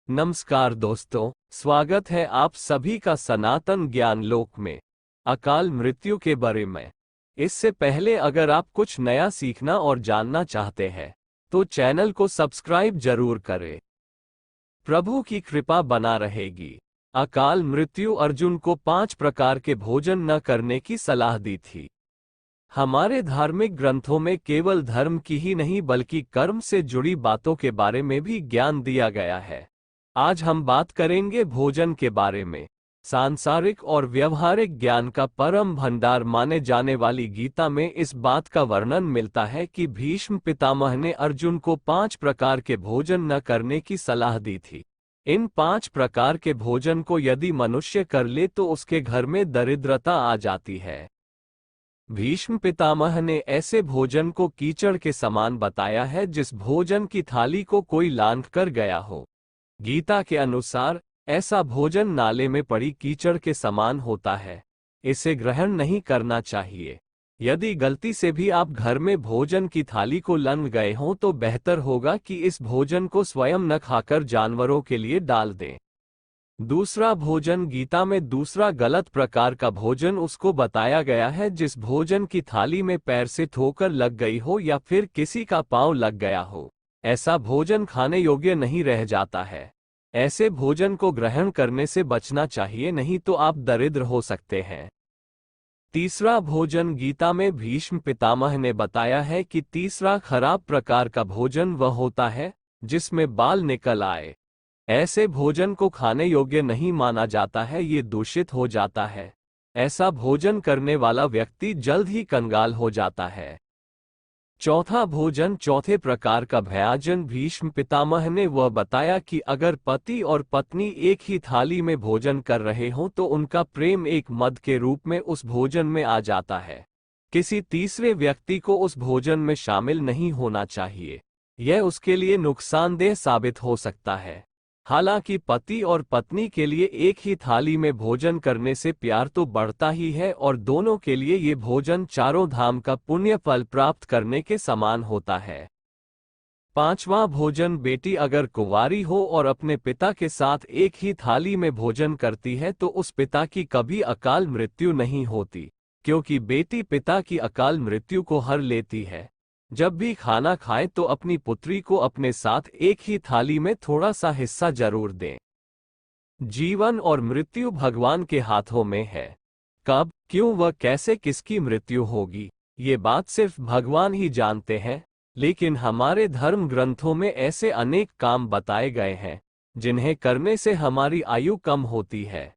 नमस्कार दोस्तों, स्वागत है आप सभी का सनातन ज्ञान लोक में अकाल मृत्यु के बारे में। इससे पहले अगर आप कुछ नया सीखना और जानना चाहते हैं तो चैनल को सब्सक्राइब जरूर करें। प्रभु की कृपा बना रहेगी। अकाल मृत्यु अर्जुन को 5 प्रकार के भोजन न करने की सलाह दी थी। हमारे धार्मिक ग्रंथों में केवल धर्म की ही नहीं बल्कि कर्म से जुड़ी बातों के बारे में भी ज्ञान दिया गया है। आज हम बात करेंगे भोजन के बारे में। सांसारिक और व्यवहारिक ज्ञान का परम भंडार माने जाने वाली गीता में इस बात का वर्णन मिलता है कि भीष्म पितामह ने अर्जुन को 5 प्रकार के भोजन न करने की सलाह दी थी। इन 5 प्रकार के भोजन को यदि मनुष्य कर ले तो उसके घर में दरिद्रता आ जाती है। भीष्म पितामह ने ऐसे भोजन को कीचड़ के समान बताया है जिस भोजन की थाली को कोई लांघ कर गया हो। गीता के अनुसार ऐसा भोजन नाले में पड़ी कीचड़ के समान होता है। इसे ग्रहण नहीं करना चाहिए। यदि गलती से भी आप घर में भोजन की थाली को लांघ गए हों तो बेहतर होगा कि इस भोजन को स्वयं न खाकर जानवरों के लिए डाल दें। दूसरा भोजन, गीता में दूसरा गलत प्रकार का भोजन उसको बताया गया है जिस भोजन की थाली में पैर से ठोकर लग गई हो या फिर किसी का पांव लग गया हो। ऐसा भोजन खाने योग्य नहीं रह जाता है। ऐसे भोजन को ग्रहण करने से बचना चाहिए, नहीं तो आप दरिद्र हो सकते हैं। तीसरा भोजन, गीता में भीष्म पितामह ने बताया है कि तीसरा खराब प्रकार का भोजन वह होता है जिसमें बाल निकल आए। ऐसे भोजन को खाने योग्य नहीं माना जाता है, ये दूषित हो जाता है। ऐसा भोजन करने वाला व्यक्ति जल्द ही कंगाल हो जाता है। चौथा भोजन, चौथे प्रकार का भोजन भीष्म पितामह ने वह बताया कि अगर पति और पत्नी एक ही थाली में भोजन कर रहे हों तो उनका प्रेम एक मद के रूप में उस भोजन में आ जाता है। किसी तीसरे व्यक्ति को उस भोजन में शामिल नहीं होना चाहिए। यह उसके लिए नुकसानदेह साबित हो सकता है। हालांकि पति और पत्नी के लिए एक ही थाली में भोजन करने से प्यार तो बढ़ता ही है और दोनों के लिए ये भोजन चारों धाम का पुण्य फल प्राप्त करने के समान होता है। पांचवा भोजन, बेटी अगर कुंवारी हो और अपने पिता के साथ एक ही थाली में भोजन करती है तो उस पिता की कभी अकाल मृत्यु नहीं होती, क्योंकि बेटी पिता की अकाल मृत्यु को हर लेती है। जब भी खाना खाए तो अपनी पुत्री को अपने साथ एक ही थाली में थोड़ा सा हिस्सा जरूर दें। जीवन और मृत्यु भगवान के हाथों में है। कब, क्यों व कैसे किसकी मृत्यु होगी ये बात सिर्फ भगवान ही जानते हैं, लेकिन हमारे धर्म ग्रंथों में ऐसे अनेक काम बताए गए हैं जिन्हें करने से हमारी आयु कम होती है।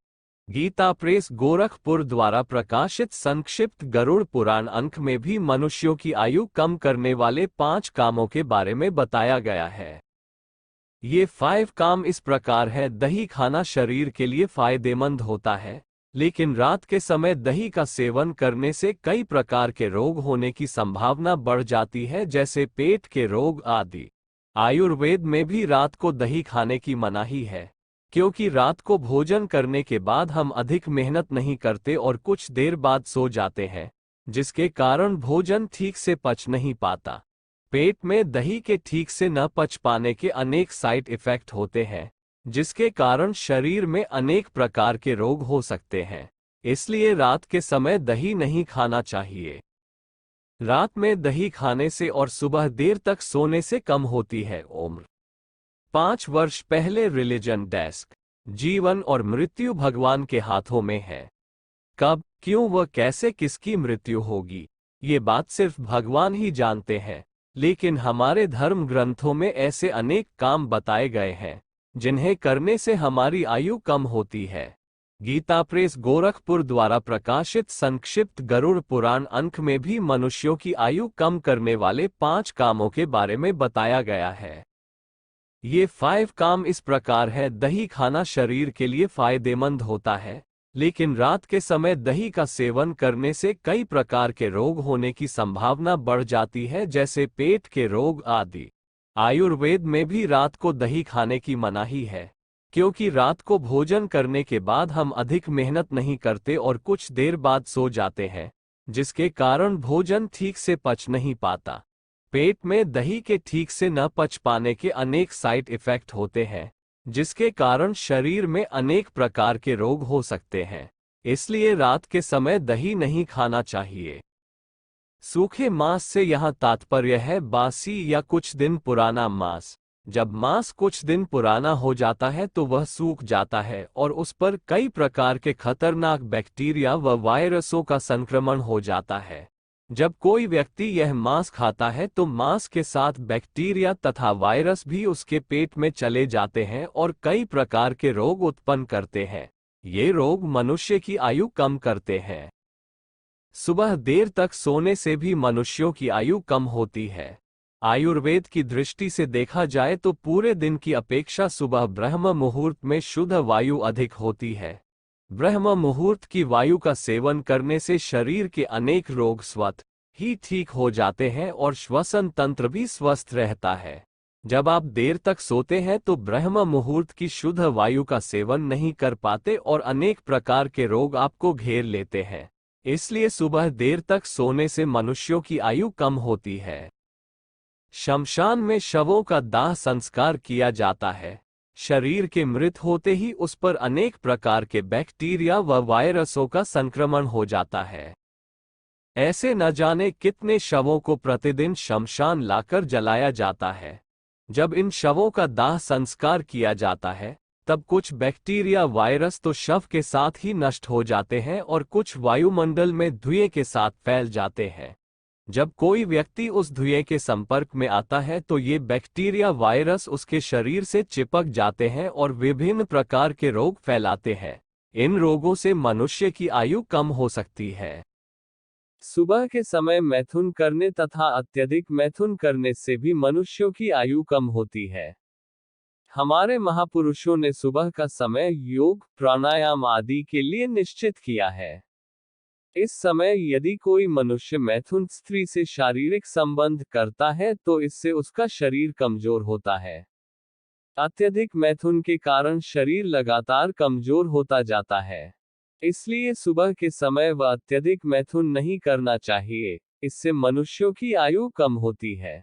गीता प्रेस गोरखपुर द्वारा प्रकाशित संक्षिप्त गरुड़ पुराण अंक में भी मनुष्यों की आयु कम करने वाले 5 कामों के बारे में बताया गया है। ये 5 काम इस प्रकार है। दही खाना शरीर के लिए फायदेमंद होता है, लेकिन रात के समय दही का सेवन करने से कई प्रकार के रोग होने की संभावना बढ़ जाती है, जैसे पेट के रोग आदि। आयुर्वेद में भी रात को दही खाने की मनाही है, क्योंकि रात को भोजन करने के बाद हम अधिक मेहनत नहीं करते और कुछ देर बाद सो जाते हैं, जिसके कारण भोजन ठीक से पच नहीं पाता। पेट में दही के ठीक से न पच पाने के अनेक साइड इफेक्ट होते हैं, जिसके कारण शरीर में अनेक प्रकार के रोग हो सकते हैं। इसलिए रात के समय दही नहीं खाना चाहिए। रात में दही खाने से और सुबह देर तक सोने से कम होती है उम्र। 5 वर्ष पहले रिलीजन डेस्क। जीवन और मृत्यु भगवान के हाथों में है। कब, क्यों व कैसे किसकी मृत्यु होगी ये बात सिर्फ भगवान ही जानते हैं, लेकिन हमारे धर्म ग्रंथों में ऐसे अनेक काम बताए गए हैं जिन्हें करने से हमारी आयु कम होती है। गीता प्रेस गोरखपुर द्वारा प्रकाशित संक्षिप्त गरुड़ पुराण अंक में भी मनुष्यों की आयु कम करने वाले 5 कामों के बारे में बताया गया है। ये 5 काम इस प्रकार है। दही खाना शरीर के लिए फायदेमंद होता है, लेकिन रात के समय दही का सेवन करने से कई प्रकार के रोग होने की संभावना बढ़ जाती है, जैसे पेट के रोग आदि। आयुर्वेद में भी रात को दही खाने की मनाही है, क्योंकि रात को भोजन करने के बाद हम अधिक मेहनत नहीं करते और कुछ देर बाद सो जाते हैं, जिसके कारण भोजन ठीक से पच नहीं पाता। पेट में दही के ठीक से न पच पाने के अनेक साइड इफेक्ट होते हैं, जिसके कारण शरीर में अनेक प्रकार के रोग हो सकते हैं। इसलिए रात के समय दही नहीं खाना चाहिए। सूखे मांस से यहाँ तात्पर्य है बासी या कुछ दिन पुराना मांस। जब मांस कुछ दिन पुराना हो जाता है तो वह सूख जाता है और उस पर कई प्रकार के खतरनाक बैक्टीरिया व वायरसों का संक्रमण हो जाता है। जब कोई व्यक्ति यह मांस खाता है तो मांस के साथ बैक्टीरिया तथा वायरस भी उसके पेट में चले जाते हैं और कई प्रकार के रोग उत्पन्न करते हैं। ये रोग मनुष्य की आयु कम करते हैं। सुबह देर तक सोने से भी मनुष्यों की आयु कम होती है। आयुर्वेद की दृष्टि से देखा जाए तो पूरे दिन की अपेक्षा सुबह ब्रह्म मुहूर्त में शुद्ध वायु अधिक होती है। ब्रह्म मुहूर्त की वायु का सेवन करने से शरीर के अनेक रोग स्वतः ही ठीक हो जाते हैं और श्वसन तंत्र भी स्वस्थ रहता है। जब आप देर तक सोते हैं तो ब्रह्म मुहूर्त की शुद्ध वायु का सेवन नहीं कर पाते और अनेक प्रकार के रोग आपको घेर लेते हैं। इसलिए सुबह देर तक सोने से मनुष्यों की आयु कम होती है। शमशान में शवों का दाह संस्कार किया जाता है। शरीर के मृत होते ही उस पर अनेक प्रकार के बैक्टीरिया व वायरसों का संक्रमण हो जाता है। ऐसे न जाने कितने शवों को प्रतिदिन शमशान लाकर जलाया जाता है। जब इन शवों का दाह संस्कार किया जाता है तब कुछ बैक्टीरिया वायरस तो शव के साथ ही नष्ट हो जाते हैं और कुछ वायुमंडल में धुएं के साथ फैल जाते हैं। जब कोई व्यक्ति उस धुएं के संपर्क में आता है तो ये बैक्टीरिया वायरस उसके शरीर से चिपक जाते हैं और विभिन्न प्रकार के रोग फैलाते हैं। इन रोगों से मनुष्य की आयु कम हो सकती है। सुबह के समय मैथुन करने तथा अत्यधिक मैथुन करने से भी मनुष्यों की आयु कम होती है। हमारे महापुरुषों ने सुबह का समय योग, प्राणायाम आदि के लिए निश्चित किया है। इस समय यदि कोई मनुष्य मैथुन स्त्री से शारीरिक संबंध करता है तो इससे उसका शरीर कमजोर होता है। अत्यधिक मैथुन के कारण शरीर लगातार कमजोर होता जाता है। इसलिए सुबह के समय वह अत्यधिक मैथुन नहीं करना चाहिए। इससे मनुष्यों की आयु कम होती है।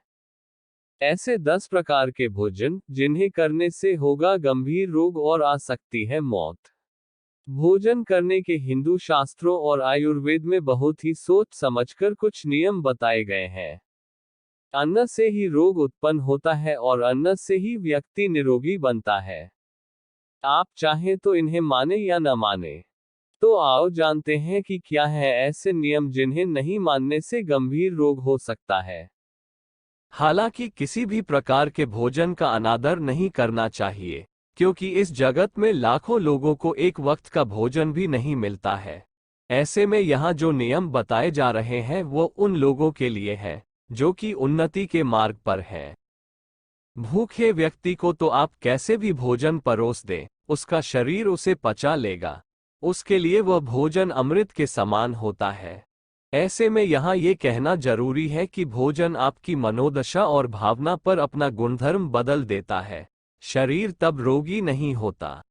ऐसे 10 प्रकार के भोजन जिन्हें करने से होगा गंभीर रोग और आ सकती है मौत। भोजन करने के हिंदू शास्त्रों और आयुर्वेद में बहुत ही सोच समझकर कुछ नियम बताए गए हैं। अन्न से ही रोग उत्पन्न होता है और अन्न से ही व्यक्ति निरोगी बनता है। आप चाहें तो इन्हें माने या न माने। तो आओ जानते हैं कि क्या है ऐसे नियम जिन्हें नहीं मानने से गंभीर रोग हो सकता है। हालांकि किसी भी प्रकार के भोजन का अनादर नहीं करना चाहिए, क्योंकि इस जगत में लाखों लोगों को एक वक्त का भोजन भी नहीं मिलता है। ऐसे में यहाँ जो नियम बताए जा रहे हैं वो उन लोगों के लिए है जो कि उन्नति के मार्ग पर हैं। भूखे व्यक्ति को तो आप कैसे भी भोजन परोस दें, उसका शरीर उसे पचा लेगा। उसके लिए वह भोजन अमृत के समान होता है। ऐसे में यहाँ ये कहना जरूरी है कि भोजन आपकी मनोदशा और भावना पर अपना गुणधर्म बदल देता है। शरीर तब रोगी नहीं होता।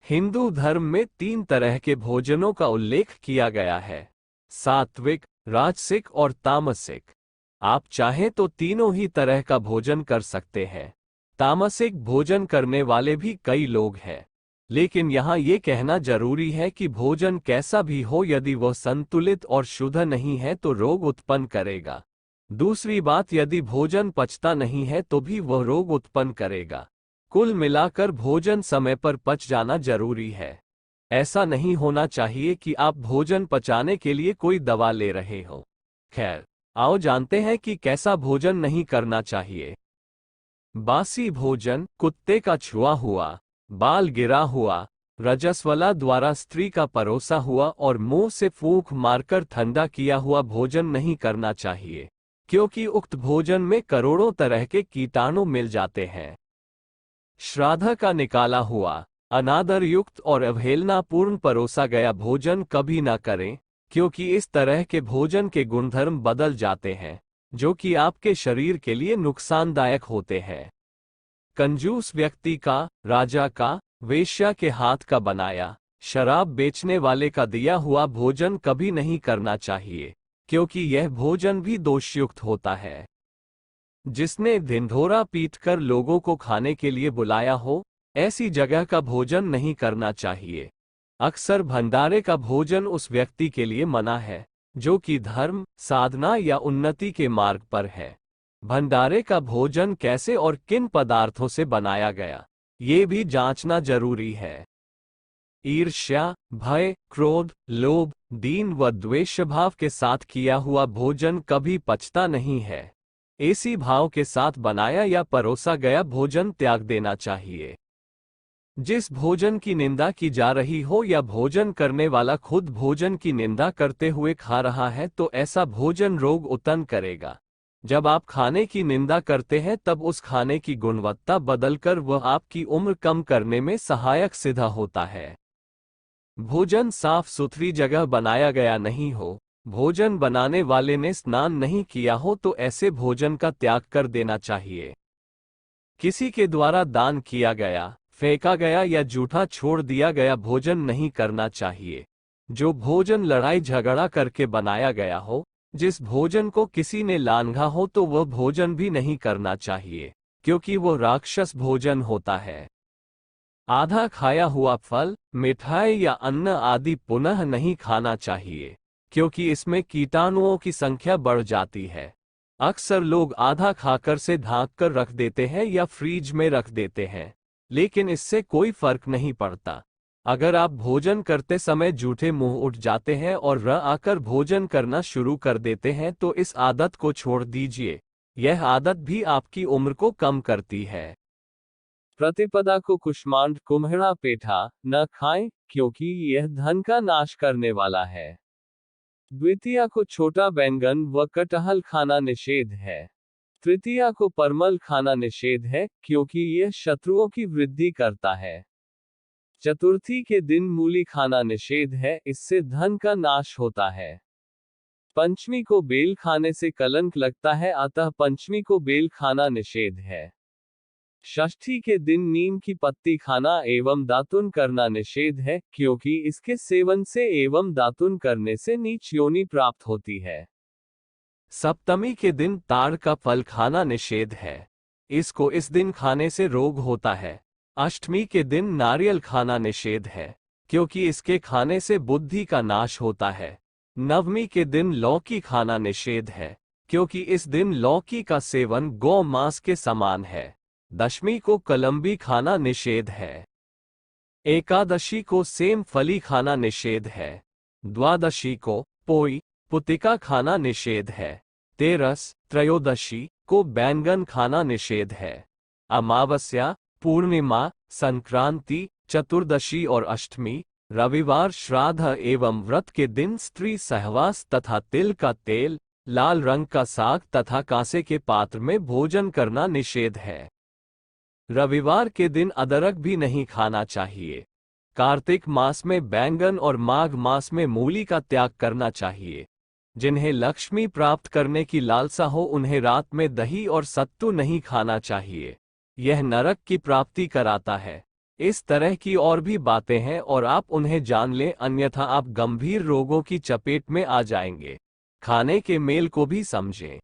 हिंदू धर्म में 3 तरह के भोजनों का उल्लेख किया गया है, सात्विक, राजसिक और तामसिक। आप चाहें तो तीनों ही तरह का भोजन कर सकते हैं। तामसिक भोजन करने वाले भी कई लोग हैं, लेकिन यहाँ ये कहना जरूरी है कि भोजन कैसा भी हो यदि वह संतुलित और शुद्ध नहीं है तो रोग उत्पन्न करेगा। दूसरी बात, यदि भोजन पचता नहीं है तो भी वह रोग उत्पन्न करेगा। कुल मिलाकर भोजन समय पर पच जाना जरूरी है। ऐसा नहीं होना चाहिए कि आप भोजन पचाने के लिए कोई दवा ले रहे हो। खैर, आओ जानते हैं कि कैसा भोजन नहीं करना चाहिए। बासी भोजन, कुत्ते का छुआ हुआ, बाल गिरा हुआ, रजस्वला द्वारा स्त्री का परोसा हुआ और मुंह से फूंक मारकर ठंडा किया हुआ भोजन नहीं करना चाहिए, क्योंकि उक्त भोजन में करोड़ों तरह के कीटाणु मिल जाते हैं। श्राद्ध का निकाला हुआ, अनादर युक्त और अवहेलनापूर्ण परोसा गया भोजन कभी न करें, क्योंकि इस तरह के भोजन के गुणधर्म बदल जाते हैं, जो कि आपके शरीर के लिए नुकसानदायक होते हैं। कंजूस व्यक्ति का, राजा का, वेश्या के हाथ का बनाया, शराब बेचने वाले का दिया हुआ भोजन कभी नहीं करना चाहिए, क्योंकि यह भोजन भी दोषयुक्त होता है। जिसने ढिंढोरा पीटकर लोगों को खाने के लिए बुलाया हो, ऐसी जगह का भोजन नहीं करना चाहिए। अक्सर भंडारे का भोजन उस व्यक्ति के लिए मना है जो कि धर्म, साधना या उन्नति के मार्ग पर है। भंडारे का भोजन कैसे और किन पदार्थों से बनाया गया, ये भी जांचना जरूरी है। ईर्ष्या, भय, क्रोध, लोभ, दीन व द्वेष भाव के साथ किया हुआ भोजन कभी पचता नहीं है। ऐसी भाव के साथ बनाया या परोसा गया भोजन त्याग देना चाहिए। जिस भोजन की निंदा की जा रही हो या भोजन करने वाला खुद भोजन की निंदा करते हुए खा रहा है तो ऐसा भोजन रोग उत्पन्न करेगा। जब आप खाने की निंदा करते हैं तब उस खाने की गुणवत्ता बदलकर वह आपकी उम्र कम करने में सहायक सिद्ध होता है। भोजन साफ सुथरी जगह बनाया गया नहीं हो, भोजन बनाने वाले ने स्नान नहीं किया हो तो ऐसे भोजन का त्याग कर देना चाहिए। किसी के द्वारा दान किया गया, फेंका गया या जूठा छोड़ दिया गया भोजन नहीं करना चाहिए। जो भोजन लड़ाई झगड़ा करके बनाया गया हो, जिस भोजन को किसी ने लांघा हो तो वह भोजन भी नहीं करना चाहिए, क्योंकि वो राक्षस भोजन होता है। आधा खाया हुआ फल, मिठाई या अन्न आदि पुनः नहीं खाना चाहिए, क्योंकि इसमें कीटाणुओं की संख्या बढ़ जाती है। अक्सर लोग आधा खाकर से ढांक कर रख देते हैं या फ्रीज में रख देते हैं, लेकिन इससे कोई फर्क नहीं पड़ता। अगर आप भोजन करते समय जूठे मुंह उठ जाते हैं और र आकर भोजन करना शुरू कर देते हैं तो इस आदत को छोड़ दीजिए। यह आदत भी आपकी उम्र को कम करती है। प्रतिपदा को कुष्मांड कुम्हड़ा पेठा न खाएं, क्योंकि यह धन का नाश करने वाला है। द्वितीया को छोटा बैंगन व कटहल खाना निषेध है। तृतीया को परमल खाना निषेध है, क्योंकि यह शत्रुओं की वृद्धि करता है। चतुर्थी के दिन मूली खाना निषेध है, इससे धन का नाश होता है। पंचमी को बेल खाने से कलंक लगता है, अतः पंचमी को बेल खाना निषेध है। षष्ठी के दिन नीम की पत्ती खाना एवं दातुन करना निषेध है, क्योंकि इसके सेवन से एवं दातुन करने से नीच योनि प्राप्त होती है। सप्तमी के दिन ताड़ का फल खाना निषेध है, इसको इस दिन खाने से रोग होता है। अष्टमी के दिन नारियल खाना निषेध है, क्योंकि इसके खाने से बुद्धि का नाश होता है। नवमी के दिन लौकी खाना निषेध है, क्योंकि इस दिन लौकी का सेवन गौ मांस के समान है। दशमी को कलंबी खाना निषेध है। एकादशी को सेम फली खाना निषेध है। द्वादशी को पोई पुतिका खाना निषेध है। तेरस त्रयोदशी को बैंगन खाना निषेध है। अमावस्या, पूर्णिमा, संक्रांति, चतुर्दशी और अष्टमी, रविवार, श्राद्ध एवं व्रत के दिन स्त्री सहवास तथा तिल का तेल, लाल रंग का साग तथा कांसे के पात्र में भोजन करना निषेध है। रविवार के दिन अदरक भी नहीं खाना चाहिए। कार्तिक मास में बैंगन और माघ मास में मूली का त्याग करना चाहिए। जिन्हें लक्ष्मी प्राप्त करने की लालसा हो उन्हें रात में दही और सत्तू नहीं खाना चाहिए, यह नरक की प्राप्ति कराता है। इस तरह की और भी बातें हैं और आप उन्हें जान लें, अन्यथा आप गंभीर रोगों की चपेट में आ जाएंगे। खाने के मेल को भी समझें।